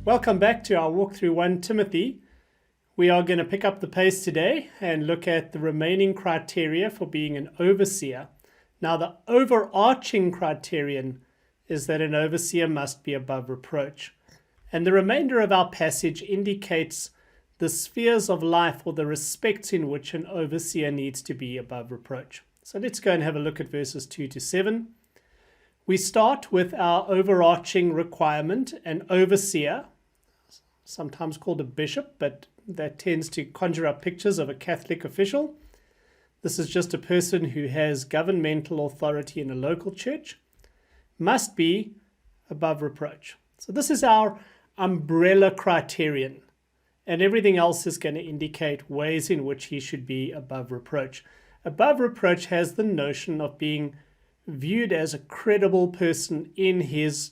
Welcome back to our walk through 1 Timothy. We are going to pick up the pace today and look at the remaining criteria for being an overseer. Now, the overarching criterion is that an overseer must be above reproach. And the remainder of our passage indicates the spheres of life or the respects in which an overseer needs to be above reproach. So let's go and have a look at verses 2 to 7. We start with our overarching requirement, an overseer, sometimes called a bishop, but that tends to conjure up pictures of a Catholic official. This is just a person who has governmental authority in a local church, must be above reproach. So this is our umbrella criterion, and everything else is going to indicate ways in which he should be above reproach. Above reproach has the notion of being viewed as a credible person in his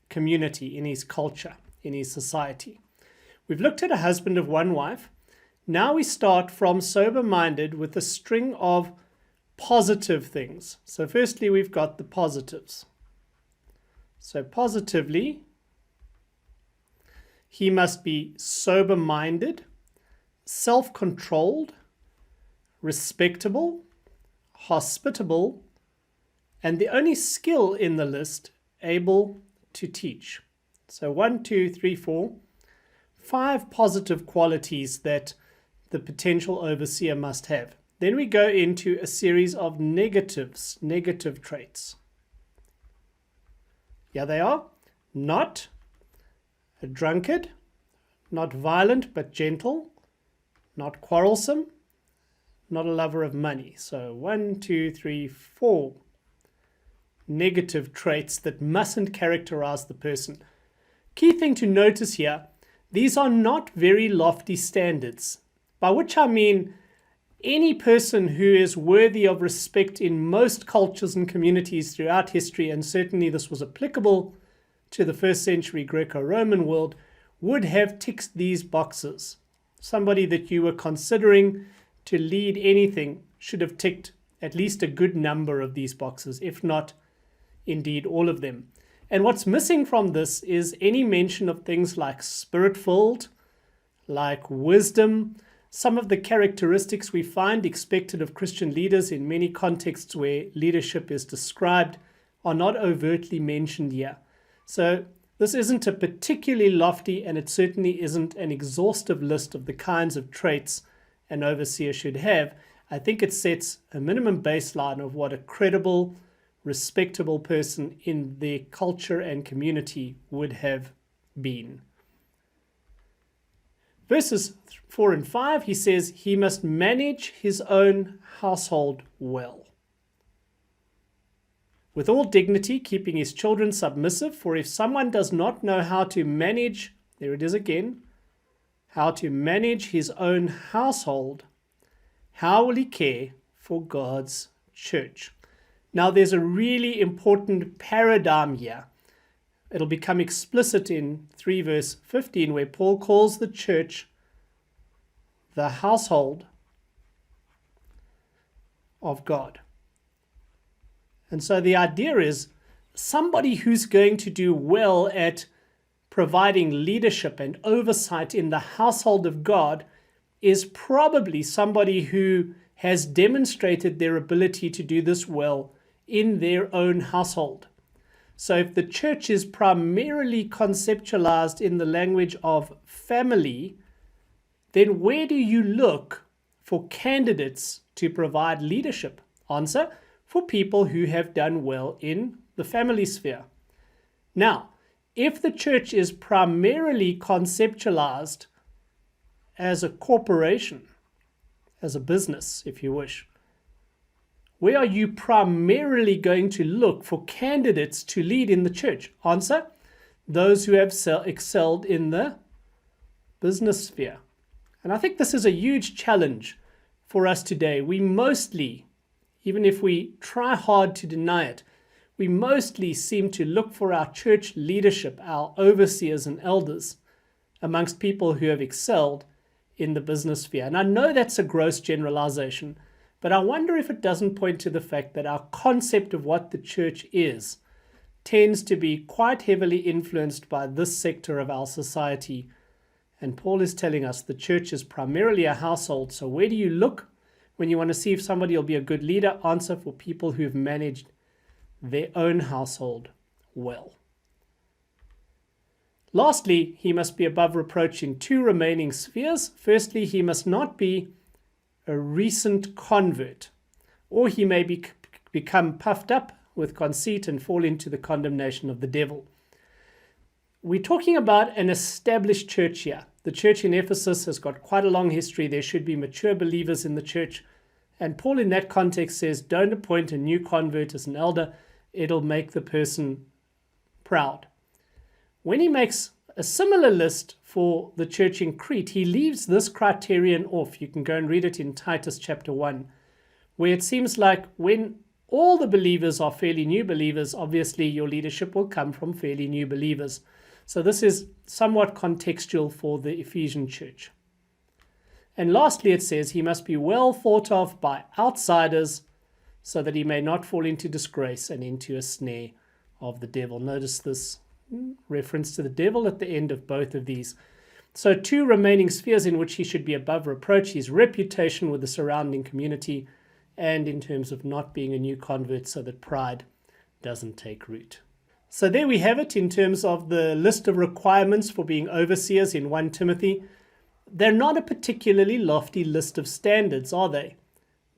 community, in his culture, in his society. We've looked at a husband of one wife. Now we start from sober-minded with a string of positive things. So firstly, we've got the positives. So positively, he must be sober-minded, self-controlled, respectable, hospitable, and the only skill in the list, able to teach. So 1, 2, 3, 4, 5 positive qualities that the potential overseer must have. Then we go into a series of negatives, negative traits. Here they are. Not a drunkard, not violent but gentle, not quarrelsome, not a lover of money. So 1, 2, 3, 4 negative traits that mustn't characterize the person. Key thing to notice here, these are not very lofty standards, by which I mean any person who is worthy of respect in most cultures and communities throughout history, and certainly this was applicable to the first century Greco-Roman world, would have ticked these boxes. Somebody that you were considering to lead anything should have ticked at least a good number of these boxes, if not indeed all of them. And what's missing from this is any mention of things like spirit-filled, like wisdom. Some of the characteristics we find expected of Christian leaders in many contexts where leadership is described are not overtly mentioned here. So this isn't a particularly lofty, and it certainly isn't an exhaustive list of the kinds of traits an overseer should have. I think it sets a minimum baseline of what a credible, respectable person in their culture and community would have been. Verses 4 and 5, he says he must manage his own household well, with all dignity, keeping his children submissive. For if someone does not know how to manage, there it is again, how to manage his own household, how will he care for God's church? Now, there's a really important paradigm here. It'll become explicit in 3 verse 15, where Paul calls the church the household of God. And so the idea is somebody who's going to do well at providing leadership and oversight in the household of God is probably somebody who has demonstrated their ability to do this well in their own household. So if the church is primarily conceptualized in the language of family, then where do you look for candidates to provide leadership? Answer, for people who have done well in the family sphere. Now, if the church is primarily conceptualized as a corporation, as a business, if you wish, where are you primarily going to look for candidates to lead in the church? Answer, those who have excelled in the business sphere. And I think this is a huge challenge for us today. We mostly, even if we try hard to deny it, we mostly seem to look for our church leadership, our overseers and elders, amongst people who have excelled in the business sphere. And I know that's a gross generalization, but I wonder if it doesn't point to the fact that our concept of what the church is tends to be quite heavily influenced by this sector of our society. And Paul is telling us the church is primarily a household. So where do you look when you want to see if somebody will be a good leader? Answer for people who've managed their own household well. Lastly, he must be above reproach in two remaining spheres. Firstly, he must not be a recent convert, or he may become puffed up with conceit and fall into the condemnation of the devil. We're talking about an established church here. The church in Ephesus has got quite a long history. There should be mature believers in the church. And Paul in that context says, don't appoint a new convert as an elder. It'll make the person proud. When he makes a similar list for the church in Crete, he leaves this criterion off. You can go and read it in Titus chapter 1, where it seems like when all the believers are fairly new believers, obviously your leadership will come from fairly new believers. So this is somewhat contextual for the Ephesian church. And lastly, it says he must be well thought of by outsiders so that he may not fall into disgrace and into a snare of the devil. Notice this reference to the devil at the end of both of these. So two remaining spheres in which he should be above reproach: his reputation with the surrounding community, and in terms of not being a new convert so that pride doesn't take root. So there we have it in terms of the list of requirements for being overseers in 1 Timothy. They're not a particularly lofty list of standards, are they?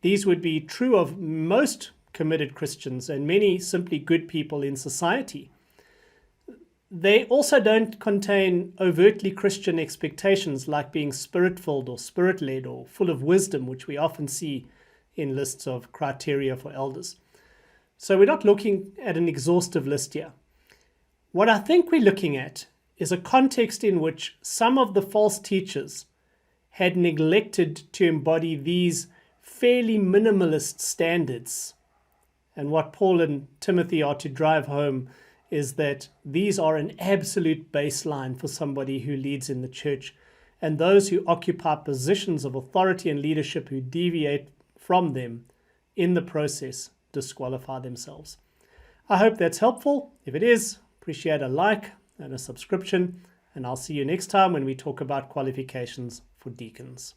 These would be true of most committed Christians and many simply good people in society. They also don't contain overtly Christian expectations like being spirit-filled or spirit-led or full of wisdom, which we often see in lists of criteria for elders. So we're not looking at an exhaustive list here. What I think we're looking at is a context in which some of the false teachers had neglected to embody these fairly minimalist standards. And what Paul and Timothy are to drive home is that these are an absolute baseline for somebody who leads in the church, and those who occupy positions of authority and leadership who deviate from them in the process disqualify themselves. I hope that's helpful. If it is, appreciate a like and a subscription, and I'll see you next time when we talk about qualifications for deacons.